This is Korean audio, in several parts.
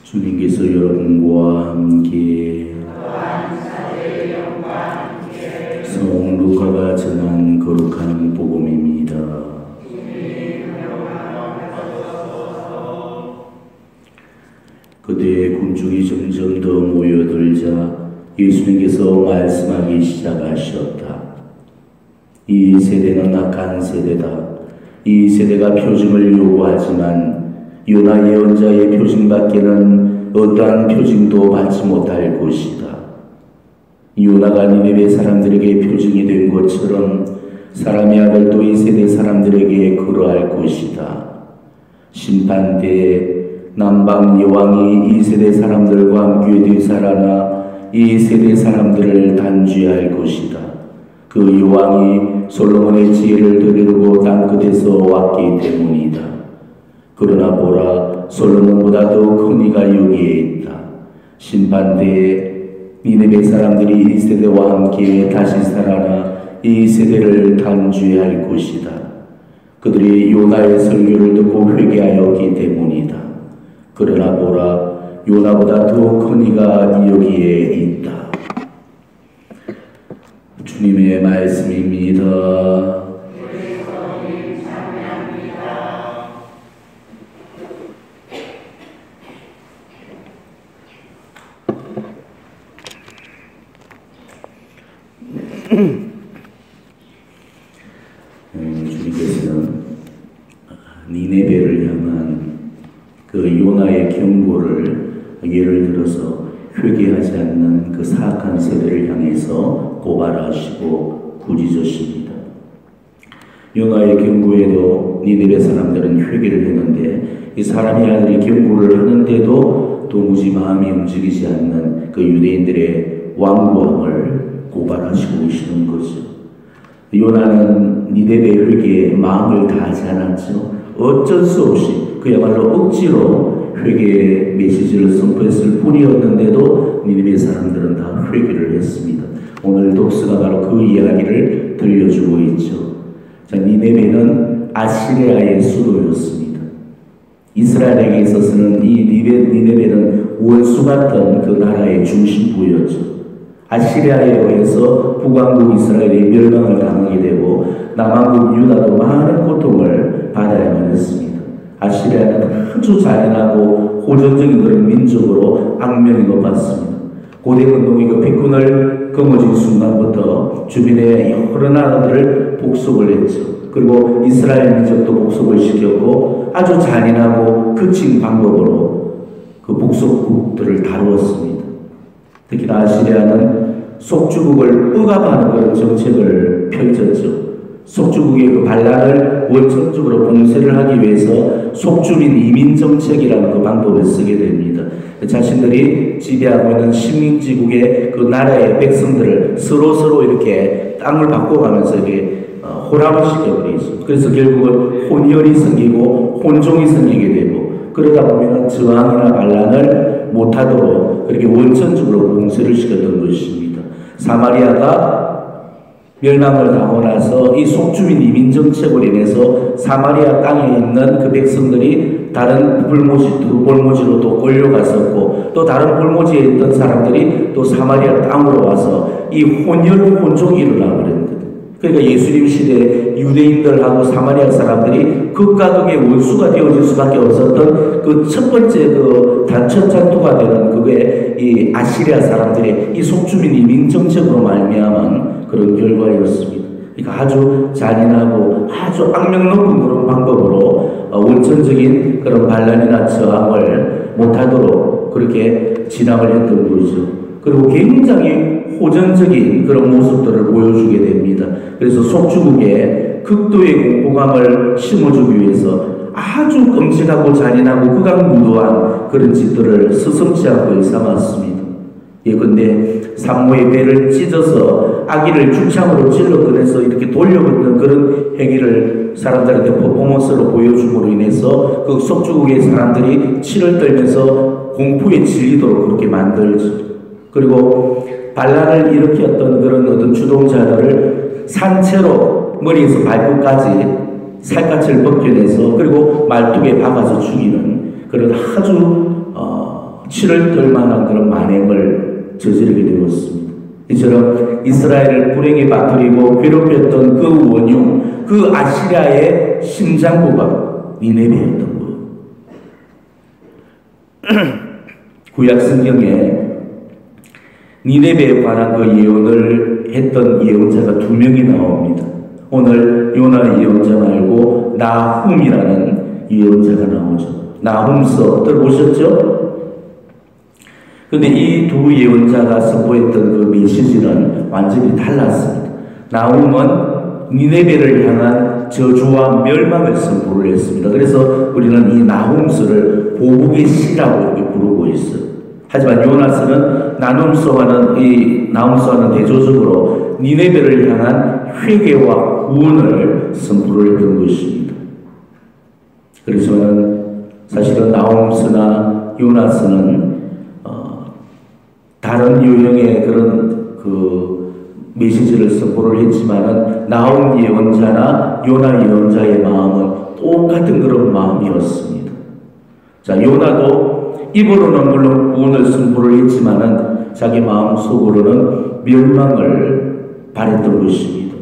주님께서 여러분과 함께 성 루카가 전한 거룩한 복음입니다. 그때 군중이 점점 더 모여들자 예수님께서 말씀하기 시작하셨다. 이 세대는 악한 세대다. 이 세대가 표징을 요구하지만 요나 예언자의 표징밖에는 어떠한 표징도 받지 못할 것이다. 요나가 니네베 사람들에게 표징이 된 것처럼 사람의 아들도 이 세대 사람들에게 그러할 것이다. 심판 때에 남방 여왕이 이 세대 사람들과 함께 되살아나 이 세대 사람들을 단죄할 것이다. 그 여왕이 솔로몬의 지혜를 되려고 땅끝에서 왔기 때문이다. 그러나 보라, 솔로몬보다도 큰 이가 여기에 있다. 심판대에 니네베 사람들이 이 세대와 함께 다시 살아나 이 세대를 단죄할 것이다. 그들이 요나의 설교를 듣고 회개하였기 때문이다. 그러나 보라, 요나보다 더 큰 이가 여기에 있다. 주님의 말씀입니다. 주님께서는 니네베를 향한 그 요나의 경고를 예를 들어서 회개하지 않는 그 사악한 세대를 향해서 고발하시고 꾸짖으십니다. 요나의 경고에도 니네베 사람들은 회개를 했는데 이 사람의 아들이 경고를 하는데도 도무지 마음이 움직이지 않는 그 유대인들의 완고함을 고발하시고 계시는 거죠. 요나는 니네베 회개에 마음을 다하지 않았죠. 어쩔 수 없이 그야말로 억지로 회개의 메시지를 선포했을 뿐이었는데도 니네베 사람들은 다 회개를 했습니다. 오늘 독서가 바로 그 이야기를 들려주고 있죠. 자, 니네베는 아시리아의 수도였습니다. 이스라엘에게 있어서는 이 니네베는 원수 같은 그 나라의 중심부였죠. 아시리아에 의해서 북왕국 이스라엘이 멸망을 당하게 되고 남왕국 유다도 많은 고통을 받아야만 했습니다. 아시리아는 아주 잔인하고 호전적인 그런 민족으로 악명이 높았습니다. 고대 근동이 그 백군을 거머쥔 순간부터 주변의 여러 나라들을 복속을 했죠. 그리고 이스라엘 민족도 복속을 시켰고 아주 잔인하고 거친 방법으로 그 복속국들을 다루었습니다. 특히나 아시리아는 속주국을 억압하는 그런 정책을 펼쳤죠. 속주국의 그 반란을 원천적으로 봉쇄를 하기 위해서 속주민 이민 정책이라는 그 방법을 쓰게 됩니다. 자신들이 지배하고 있는 식민지국의 그 나라의 백성들을 서로 이렇게 땅을 바꿔가면서 이렇게 호락을 시켜버리죠. 그래서 결국은 혼혈이 생기고 혼종이 생기게 되고 그러다 보면 저항이나 반란을 못하도록 그렇게 원천적으로 봉쇄를 시켰던 것입니다. 사마리아가 멸망을 당하고 나서 이 속주민 이민 정책으로 인해서 사마리아 땅에 있는 그 백성들이 다른 두 볼모지로 또 끌려갔었고 또 다른 볼모지에 있던 사람들이 또 사마리아 땅으로 와서 이 혼종이 일어나버렸거든요. 그러니까 예수님 시대에 유대인들하고 사마리아 사람들이 극과 극의 원수가 되어질 수밖에 없었던 그 첫 번째 그 첫 전투가 되는 그게 이 아시리아 사람들의 이 속주민 이민 정책으로 말미암은 그런 결과였습니다. 그러니까 아주 잔인하고 아주 악명 높은 그런 방법으로 원천적인 그런 반란이나 저항을 못하도록 그렇게 진압을 했던 거죠. 그리고 굉장히 호전적인 그런 모습들을 보여주게 됩니다. 그래서 속주국에 극도의 공포감을 심어주기 위해서 아주 끔찍하고 잔인하고 극악무도한 그런 짓들을 스승치 않고 일삼았습니다. 예컨대 산모의 배를 찢어서 아기를 주창으로 찔러 꺼내서 이렇게 돌려붓는 그런 행위를 사람들한테 퍼포먼스로 보여줌으로 인해서 그 속주국의 사람들이 치를 떨면서 공포에 질리도록 그렇게 만들죠. 그리고 반란을 일으켰던 그런 어떤 주동자들을 산채로 머리에서 발끝까지 살갗을 벗겨내서 그리고 말뚝에 박아서 죽이는 그런 아주 피를 떨 만한 그런 만행을 저지르게 되었습니다. 이처럼 이스라엘을 불행에 빠뜨리고 괴롭혔던 그 원흉, 그 아시리아의 심장부가 니네베였던 거예요. 구약 성경에 니네베에 관한 그 예언을 했던 예언자가 2명이 나옵니다. 오늘 요나 예언자 말고 나훔이라는 예언자가 나오죠. 나훔서 들어보셨죠? 근데 이 두 예언자가 선보였던 그 메시지는 완전히 달랐습니다. 나훔은 니네베를 향한 저주와 멸망을 선포를 했습니다. 그래서 우리는 이 나훔서를 보복의 시라고 이렇게 부르고 있어요. 하지만 요나서는 나훔서와는 대조적으로 니네베를 향한 회개와 구원을 선포를 했던 것입니다. 그래서 저는 사실은 나훔서나 요나서는 다른 유형의 그런 메시지를 선포를 했지만은 나훔 예언자나 요나 예언자의 마음은 똑같은 그런 마음이었습니다. 자, 요나도 입으로는 물론 구원을 선포를 했지만은 자기 마음 속으로는 멸망을 바랬던 것입니다.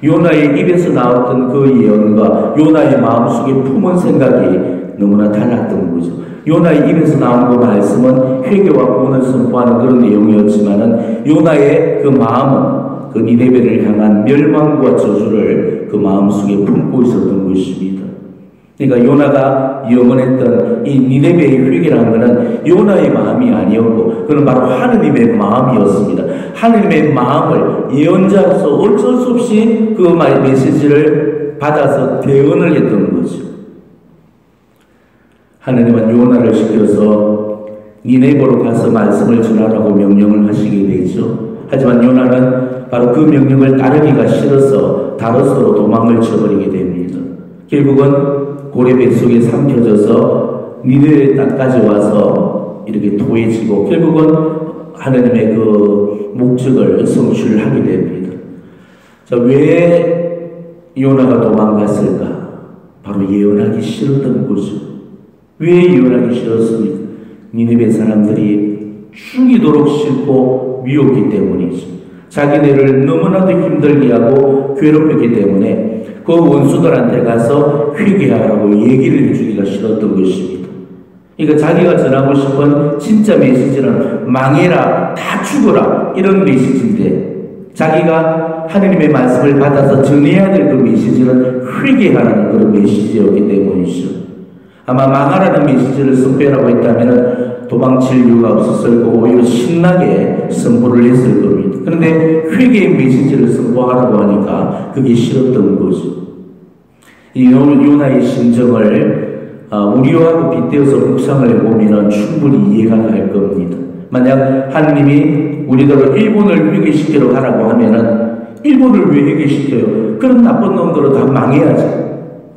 요나의 입에서 나왔던 그 예언과 요나의 마음속에 품은 생각이 너무나 달랐던 거죠. 요나의 입에서 나온 그 말씀은 회개와 구원을 선포하는 그런 내용이었지만은 요나의 그 마음은 그 니네베를 향한 멸망과 저주를 그 마음속에 품고 있었던 것입니다. 그러니까 요나가 예언했던 이 니네베의 회개라는 것은 요나의 마음이 아니었고 그는 바로 하느님의 마음이었습니다. 하느님의 마음을 예언자로서 어쩔 수 없이 그 메시지를 받아서 대언을 했던 거죠. 하느님은 요나를 시켜서 니네베로 가서 말씀을 전하라고 명령을 하시게 되죠. 하지만 요나는 바로 그 명령을 따르기가 싫어서 다르스로 도망을 쳐버리게 됩니다. 결국은 고래 뱃속에 삼켜져서 니네베 땅까지 와서 이렇게 토해지고 결국은 하느님의 그 목적을 성취하게 됩니다. 자, 왜 요나가 도망갔을까? 바로 예언하기 싫었던 거죠. 왜 예언하기 싫었습니까? 니네베 사람들이 죽이도록 싫고 미웠기 때문이죠. 자기네를 너무나도 힘들게 하고 괴롭혔기 때문에 그 원수들한테 가서 회개하라고 얘기를 해주기가 싫었던 것입니다. 그러니까 자기가 전하고 싶은 진짜 메시지는 망해라, 다 죽어라 이런 메시지인데 자기가 하느님의 말씀을 받아서 전해야 될 그 메시지는 회개하라는 그런 메시지였기 때문이죠. 아마 망하라는 메시지를 선포하라고 했다면 도망칠 이유가 없었을 거고 오히려 신나게 선포를 했을 겁니다. 그런데 회개의 메시지를 선포하라고 하니까 그게 싫었던 거죠. 이 요나의 심정을 우리하고 빗대어서 묵상을 해보면 충분히 이해가 갈 겁니다. 만약 하느님이 우리들을 일본을 회개시키러 가라고 하면은 일본을 왜 회개시켜요? 그런 나쁜 놈들은 다 망해야지.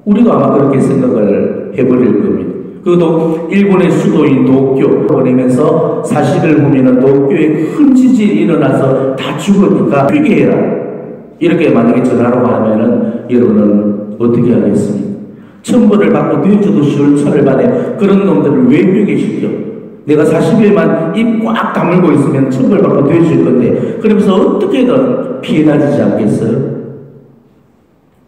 우리도 아마 그렇게 생각을 해버릴 겁니다. 그것도 일본의 수도인 도쿄 보내면서 사실을 보면은 도쿄에 큰 지진이 일어나서 다 죽으니까 회개해라. 이렇게 만약에 전하라고 하면은 여러분은 어떻게 하겠습니까? 천벌을 받고 뒤져도 시월천을 받아 그런 놈들을 왜 회개시켜? 내가 40일만 입 꽉 다물고 있으면 천벌 받고 뒤질 건데 그러면서 어떻게든 피해 다니지 않겠어요?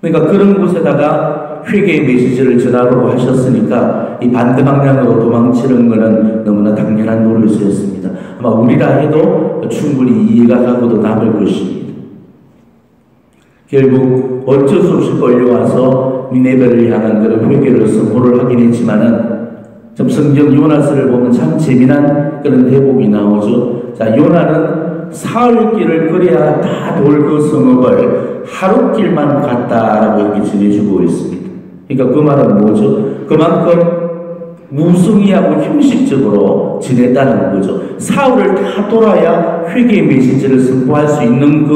그러니까 그런 곳에다가 회개의 메시지를 전하라고 하셨으니까 이 반대방향으로 도망치는 것은 너무나 당연한 노릇이었습니다. 아마 우리라 해도 충분히 이해가 가고도 남을 것입니다. 결국 어쩔 수 없이 끌려와서 니네베를 향한 그런 회개를 선포를 하긴 했지만은 좀 성경 요나서를 보면 참 재미난 그런 대목이 나오죠. 자, 요나는 사흘길을 걸어야 다 돌 그 성읍을 하룻길만 갔다라고 이렇게 전해주고 있습니다. 그러니까 그 말은 뭐죠? 그만큼 무성의하고 형식적으로 지냈다는 거죠. 사흘을 다 돌아야 회개의 메시지를 선포할 수 있는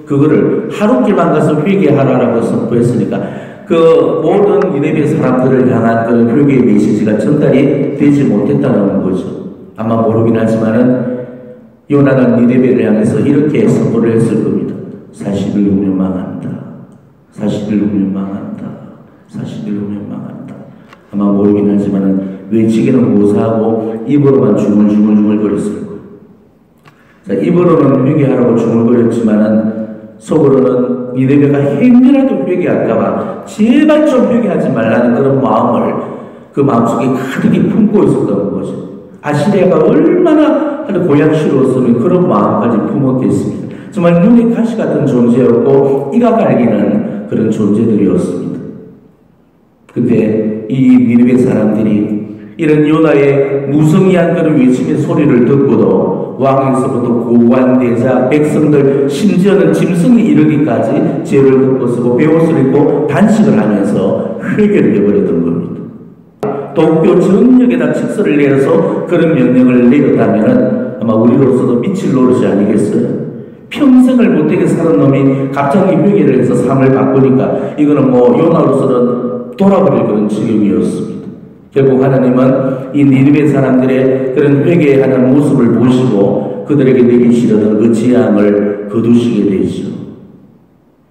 그거를 하룻길만 가서 회개하라라고 선포했으니까 그 모든 니네베 사람들을 향한 그런 회개의 메시지가 전달이 되지 못했다는 거죠. 아마 모르긴 하지만은 요나는 니네베를 향해서 이렇게 선포를 했을 겁니다. 40일 후면 망한다. 40일 후면 망한다. 40일 후면 망한다. 아마 모르긴 하지만은 외치기는 못하고 입으로만 중얼중얼거렸을 거예요. 자, 입으로는 회개하라고 중얼거렸지만은 속으로는 니네베가 행여라도 회개할까봐 제발 좀 회개하지 말라는 그런 마음을 그 마음속에 가득히 품고 있었던 거죠. 아시리아가 얼마나 고약스러웠으면 그런 마음까지 품었겠습니다. 정말 눈에 가시 같은 존재였고 이가 갈기는 그런 존재들이었습니다. 근데 이 니느웨 사람들이 이런 요나의 무성의한 그런 외침의 소리를 듣고도 왕에서부터 고관대자, 백성들, 심지어는 짐승이 이르기까지 죄를 덮어쓰고 베옷을 입고 단식을 하면서 회개를 해버렸던 겁니다. 도쿄 전역에다 직서를 내려서 그런 명령을 내렸다면 아마 우리로서도 미칠 노릇이 아니겠어요? 평생을 못되게 사는 놈이 갑자기 회개를 해서 삶을 바꾸니까 이거는 요나로서는 돌아버릴 그런 지경이었습니다. 결국 하나님은 이 니느웨 사람들의 그런 회개하는 모습을 보시고 그들에게 내리시려던 그 재앙을 거두시게 되죠.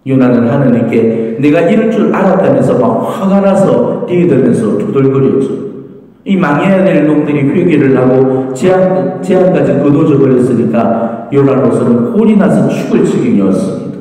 요나는 하나님께 내가 이럴 줄 알았다면서 막 화가 나서 뛰어들면서 투덜거렸죠. 이 망해야 될 놈들이 회개를 하고 재앙까지 거둬져 버렸으니까 요나로서는 홀이 나서 죽을 지경이었습니다.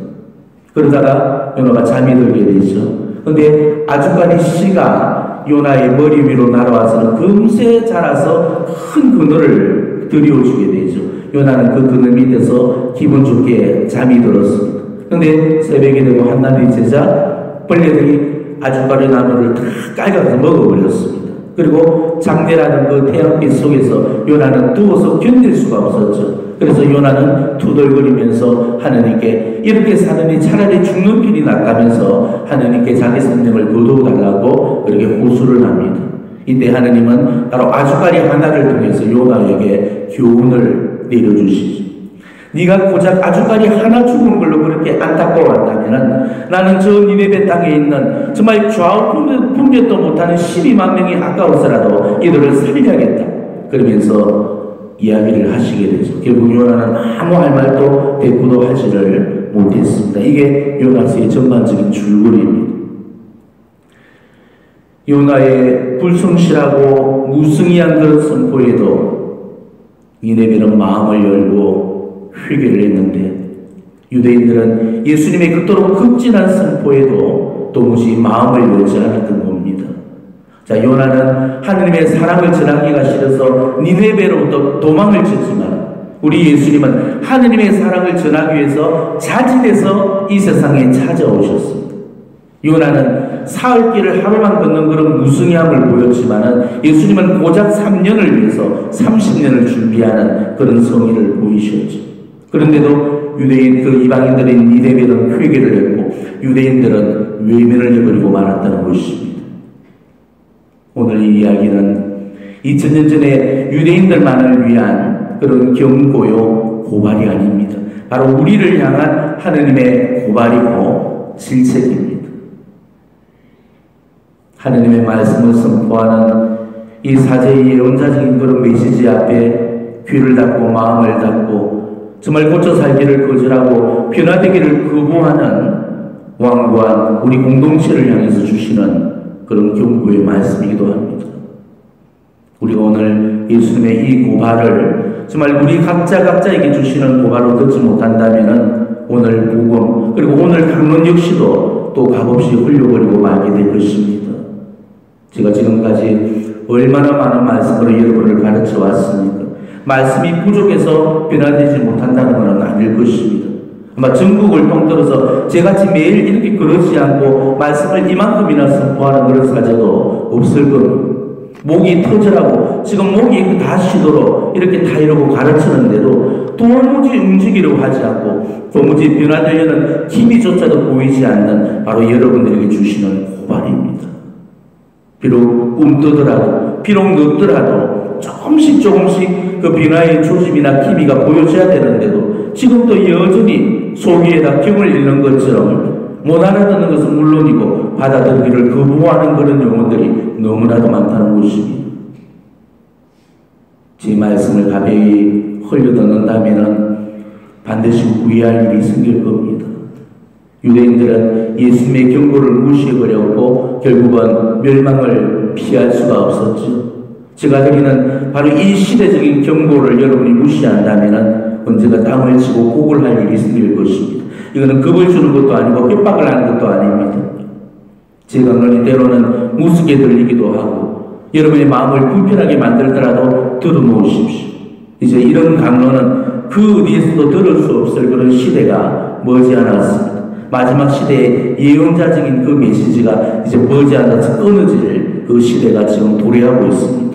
그러다가 요나가 잠이 들게 되죠. 그런데 아주까리 씨가 요나의 머리 위로 날아와서는 금세 자라서 큰 그늘을 들이워주게 되죠. 요나는 그 그늘 밑에서 기분 좋게 잠이 들었습니다. 그런데 새벽이 되고 한날이 되자 벌레들이 아주까리 나무를 다 깔아서 먹어버렸습니다. 그리고 장대라는 그 태양빛 속에서 요나는 뜨거워서 견딜 수가 없었죠. 그래서 요나는 투덜거리면서 하나님께 이렇게 사느니 차라리 죽는 길이 낫다면서 하나님께 자기 생명을 거두어달라고 그렇게 호소를 합니다. 이때 하나님은 바로 아주까리 하나를 통해서 요나에게 교훈을 내려주시죠. 네가 고작 아주까리 하나 죽은 걸로 그렇게 안타까워한다면 나는 저 니네베 땅에 있는 정말 좌우 분별도 못하는 12만 명이 아까워서라도 이들을 살려야겠다. 그러면서 이야기를 하시게 되죠. 결국 요나는 아무 할 말도 대꾸도 하지를 못했습니다. 이게 요나서의 전반적인 줄거리입니다. 요나의 불성실하고 무성의한 그런 선포에도 니네베는 마음을 열고 회개를 했는데 유대인들은 예수님의 그토록 극진한 선포에도 도무지 마음을 열지 않았던 겁니다. 자, 요나는 하느님의 사랑을 전하기가 싫어서 니네베로부터 도망을 쳤지만 우리 예수님은 하느님의 사랑을 전하기 위해서 자진해서 이 세상에 찾아오셨습니다. 요나는 사흘길을 하루만 걷는 그런 무성의함을 보였지만 예수님은 고작 3년을 위해서 30년을 준비하는 그런 성의를 보이셨죠. 그런데도 유대인 그 이방인들인 니네베는 회개를 했고 유대인들은 외면을 해버리고 말았다는 것입니다. 오늘 이 이야기는 2000년 전에 유대인들만을 위한 그런 경고요 고발이 아닙니다. 바로 우리를 향한 하느님의 고발이고 질책입니다. 하느님의 말씀을 선포하는 이 사제의 예언자적인 그런 메시지 앞에 귀를 닫고 마음을 닫고 정말 고쳐 살기를 거절하고 변화되기를 거부하는 완고한 우리 공동체를 향해서 주시는 그런 경고의 말씀이기도 합니다. 우리가 오늘 예수님의 이 고발을 정말 우리 각자에게 주시는 고발로 듣지 못한다면 오늘 복음 그리고 오늘 강론 역시도 또 값없이 흘려버리고 말게 될 것입니다. 제가 지금까지 얼마나 많은 말씀으로 여러분을 가르쳐 왔습니까? 말씀이 부족해서 변화되지 못한다는 것은 아닐 것입니다. 아마 전국을 통틀어서 제같이 매일 이렇게 그러지 않고 말씀을 이만큼이나 선포하는 그런 사제도 없을 겁니다. 목이 터져라고 지금 목이 다 쉬도록 이렇게 다 이러고 가르치는데도 도무지 움직이려고 하지 않고 도무지 변화되려는 힘이조차도 보이지 않는 바로 여러분들에게 주시는 고발입니다. 비록 꿈뜨더라도 비록 늦더라도 조금씩 그 변화의 조짐이나 기미가 보여져야 되는데도 지금도 여전히 소기에다 병을 잃는 것처럼 못 알아듣는 것은 물론이고 받아들이기를 거부하는 그런 영혼들이 너무나도 많다는 것입니다. 제 말씀을 가벼이 흘려듣는다면 반드시 후회할 일이 생길 겁니다. 유대인들은 예수님의 경고를 무시해버렸고 결국은 멸망을 피할 수가 없었죠. 제가 드리는 바로 이 시대적인 경고를 여러분이 무시한다면 언제가 땅을 치고 곡을 할 일이 생길 것입니다. 이거는 겁을 주는 것도 아니고 협박을 하는 것도 아닙니다. 제 강론이 때로는 무섭게 들리기도 하고 여러분의 마음을 불편하게 만들더라도 들어놓으십시오. 이제 이런 강론은 그 어디에서도 들을 수 없을 그런 시대가 머지않았습니다. 마지막 시대의 예언자적인 그 메시지가 이제 머지않아서 끊어질 그 시대가 지금 도래하고 있습니다.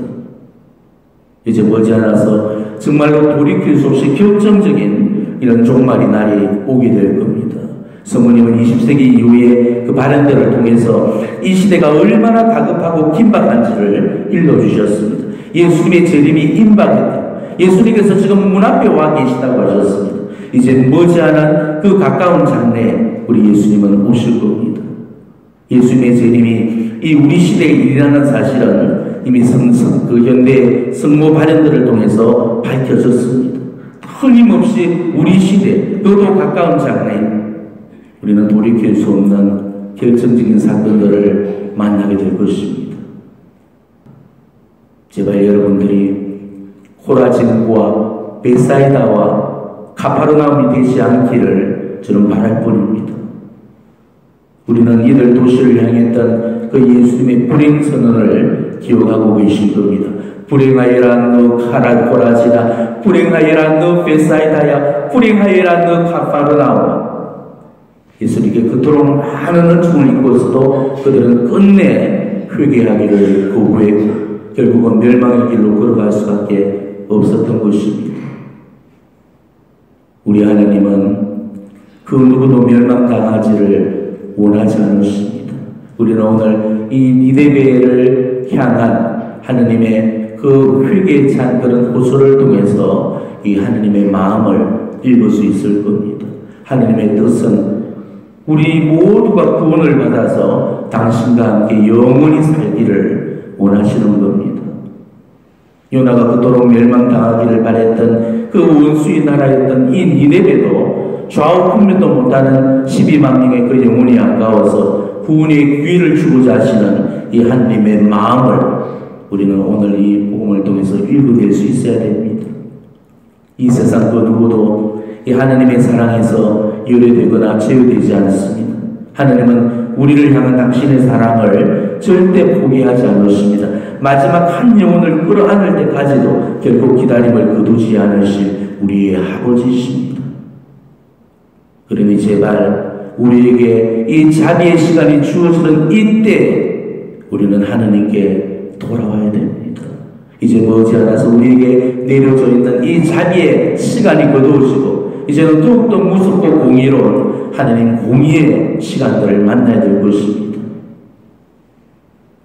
이제 머지않아서 정말로 돌이킬 수 없이 결정적인 이런 종말의 날이 오게 될 겁니다. 성모님은 20세기 이후에 그 발언들을 통해서 이 시대가 얼마나 다급하고 긴박한지를 일러주셨습니다. 예수님의 재림이 임박했다. 예수님께서 지금 문 앞에 와 계시다고 하셨습니다. 이제 머지않은 그 가까운 장래에 우리 예수님은 오실 겁니다. 예수님의 재림이 이 우리 시대에 일어나는 사실은 이미 그 현대 성모 발현들을 통해서 밝혀졌습니다. 끊임없이 우리 시대, 너도 가까운 장래에 우리는 돌이킬 수 없는 결정적인 사건들을 만나게 될 것입니다. 제발 여러분들이 코라진과 베사이다와 가파르나움이 되지 않기를 저는 바랄 뿐입니다. 우리는 이들 도시를 향했던 그 예수님의 불행 선언을 기억하고 계신 겁니다. 불행하여라 너 코라지나, 불행하여라 너 베사이다야, 불행하여라 너 가파르나움. 예수님께 그토록 많은 은총을 입고서도 그들은 끝내 회개하기를 거부했고 결국은 멸망의 길로 걸어갈 수밖에 없었던 것입니다. 우리 하나님은 그 누구도 멸망당하지를 원하지 않으십니다. 우리는 오늘 이 니네베를 향한 하나님의 그 회개에 찬 그런 호소를 통해서 이 하나님의 마음을 읽을 수 있을 겁니다. 하나님의 뜻은 우리 모두가 구원을 받아서 당신과 함께 영원히 살기를 원하시는 겁니다. 요나가 그토록 멸망당하기를 바랬던 그 원수의 나라였던 이 니네베도 좌우 분별도 못하는 12만 명의 그 영혼이 아까워서 구원의 기회를 주고자 하시는 이 하나님의 마음을 우리는 오늘 이 복음을 통해서 읽어낼 수 있어야 됩니다. 이 세상 그 누구도 이 하나님의 사랑에서 열외되거나 제외되지 않습니다. 하나님은 우리를 향한 당신의 사랑을 절대 포기하지 않으십니다. 마지막 한 영혼을 끌어안을 때까지도 결코 기다림을 거두지 않으실 우리의 아버지십니다. 그러니 제발 우리에게 이 자비의 시간이 주어지는 이때 우리는 하나님께 돌아와야 됩니다. 이제 머지않아서 우리에게 내려져 있는 이 자비의 시간이 거두어지고 이제는 더욱더 무섭고 공의로운 하나님 공의의 시간들을 만나야 될 것입니다.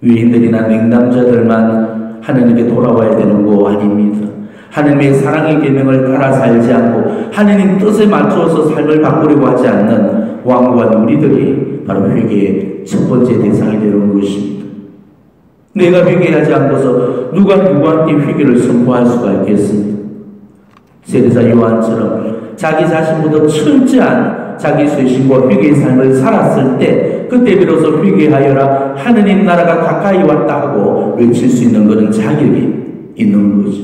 위인들이나 냉담자들만 하나님께 돌아와야 되는 거 아닙니다. 하나님의 사랑의 계명을 따라 살지 않고 하나님 뜻에 맞추어서 삶을 바꾸려고 하지 않는 완고한 우리들이 바로 회개의 첫 번째 대상이 되는 것입니다. 내가 회개하지 않고서 누가 누구한테 회개를 선포할 수가 있겠습니까? 세례자 요한처럼 자기 자신보다 철저한 자기 쇄신과 회개의 삶을 살았을 때 그때 비로소 회개하여라 하느님 나라가 가까이 왔다 하고 외칠 수 있는 것은 자격이 있는 거죠.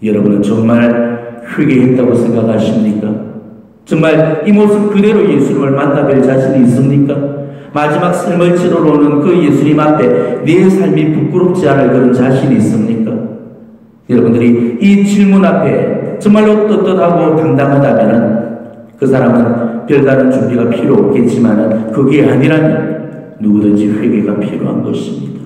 여러분은 정말 회개했다고 생각하십니까? 정말 이 모습 그대로 예수님을 만나뵐 자신이 있습니까? 마지막 삶을 치러러 오는 그 예수님 앞에 내 삶이 부끄럽지 않을 그런 자신이 있습니까? 여러분들이 이 질문 앞에 정말로 떳떳하고 당당하다면 그 사람은 별다른 준비가 필요 없겠지만 그게 아니라면 누구든지 회개가 필요한 것입니다.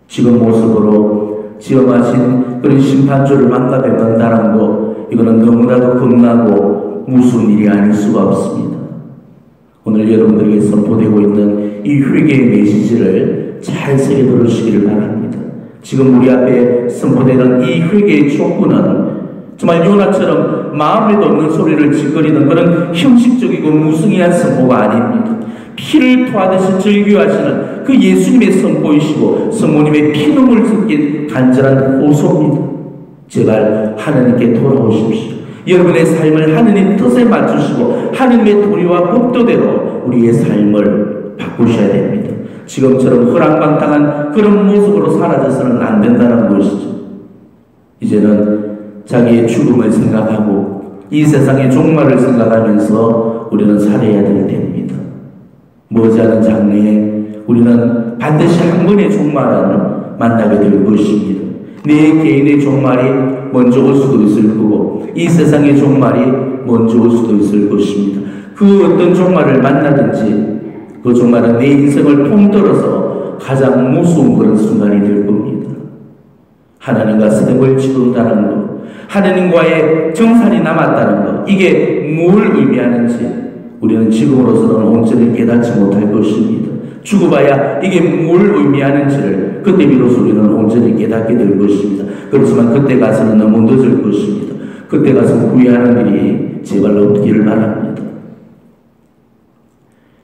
지금 모습으로 지엄하신 그런 심판주를 만나 뵙는다는 거 이거는 너무나도 겁나고 무서운 일이 아닐 수가 없습니다. 오늘 여러분들에게 선포되고 있는 이 회개의 메시지를 잘 새겨 들으시기를 바랍니다. 지금 우리 앞에 선포되는 이 회개의 촉구는 정말 요나처럼 마음에도 없는 소리를 짓거리는 그런 형식적이고 무성의한 선포가 아닙니다. 피를 토하듯이 절규하시는 그 예수님의 선포이시고 성모님의 피눈물 섞인 간절한 호소입니다. 제발 하나님께 돌아오십시오. 여러분의 삶을 하느님 뜻에 맞추시고 하느님의 도리와 법도대로 우리의 삶을 바꾸셔야 됩니다. 지금처럼 허랑방탕한 그런 모습으로 사라져서는 안 된다는 것이죠. 이제는 자기의 죽음을 생각하고 이 세상의 종말을 생각하면서 우리는 살아야 될 때입니다. 머지않은 장래에 우리는 반드시 한 번의 종말을 만나게 될 것입니다. 내 개인의 종말이 먼저 올 수도 있을 거고 이 세상의 종말이 먼저 올 수도 있을 것입니다. 그 어떤 종말을 만나든지 그 종말은 내 인생을 통틀어서 가장 무서운 그런 순간이 될 겁니다. 하나님과 세월 치른다는 것, 하나님과의 정산이 남았다는 것, 이게 뭘 의미하는지 우리는 지금으로서는 온전히 깨닫지 못할 것입니다. 죽어봐야 이게 뭘 의미하는지를 그때 비로소 우리는 온전히 깨닫게 될 것입니다. 그렇지만 그때 가서는 너무 늦을 것입니다. 그때 가서 후회하는 일이 제발 없기를 바랍니다.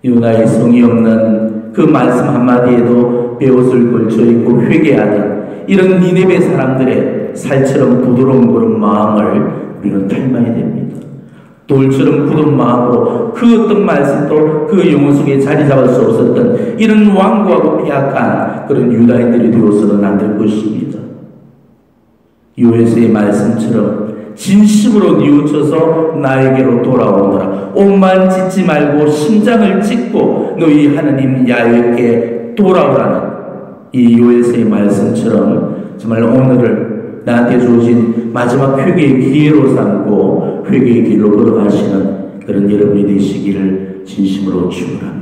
요나의 성의 없는 그 말씀 한마디에도 베옷을 걸쳐입고 회개하던 이런 니네베 사람들의 살처럼 부드러운 그런 마음을 우리는 닮아야 됩니다. 돌처럼 굳은 마음으로 그 어떤 말씀도 그 영혼 속에 자리 잡을 수 없었던 이런 완고하고 폐악한 그런 유다인들이 되어서는 안 될 것입니다. 요에서의 말씀처럼 진심으로 뉘우쳐서 나에게로 돌아오너라. 옷만 찢지 말고 심장을 찢고 너희 하나님 야훼께 돌아오라는 이 요에서의 말씀처럼 정말 오늘을 나한테 주어진 마지막 회개의 기회로 삼고 회개의 길로 걸어가시는 그런 여러분이 되시기를 진심으로 축원합니다.